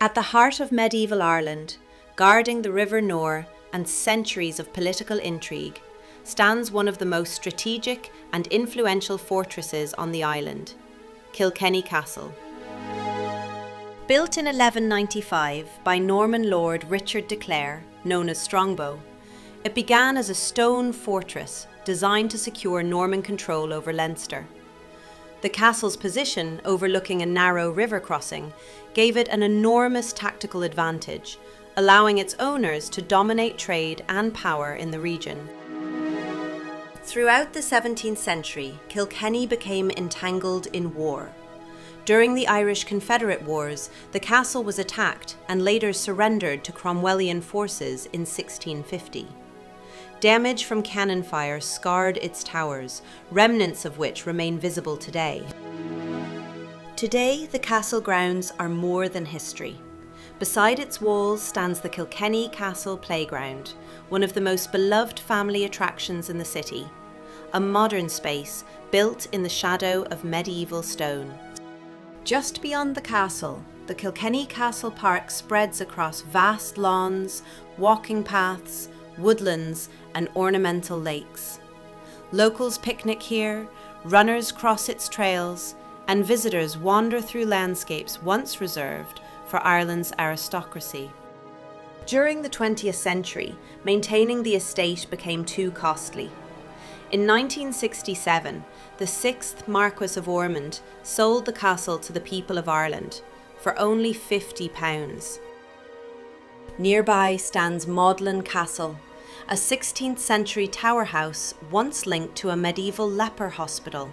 At the heart of medieval Ireland, guarding the River Nore and centuries of political intrigue, stands one of the most strategic and influential fortresses on the island, Kilkenny Castle. Built in 1195 by Norman Lord Richard de Clare, known as Strongbow, it began as a stone fortress designed to secure Norman control over Leinster. The castle's position, overlooking a narrow river crossing, gave it an enormous tactical advantage, allowing its owners to dominate trade and power in the region. Throughout the 17th century, Kilkenny became entangled in war. During the Irish Confederate Wars, the castle was attacked and later surrendered to Cromwellian forces in 1650. Damage from cannon fire scarred its towers, remnants of which remain visible today. Today, the castle grounds are more than history. Beside its walls stands the Kilkenny Castle Playground, one of the most beloved family attractions in the city, a modern space built in the shadow of medieval stone. Just beyond the castle, the Kilkenny Castle Park spreads across vast lawns, walking paths, woodlands, and ornamental lakes. Locals picnic here, runners cross its trails, and visitors wander through landscapes once reserved for Ireland's aristocracy. During the 20th century, maintaining the estate became too costly. In 1967, the 6th Marquess of Ormond sold the castle to the people of Ireland for only £50. Nearby stands Maudlin Castle, a 16th century tower house once linked to a medieval leper hospital.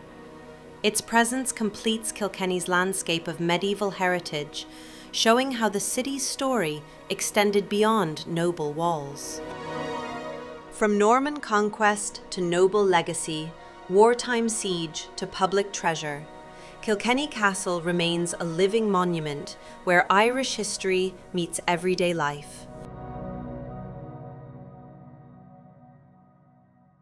Its presence completes Kilkenny's landscape of medieval heritage, showing how the city's story extended beyond noble walls. From Norman conquest to noble legacy, wartime siege to public treasure, Kilkenny Castle remains a living monument where Irish history meets everyday life.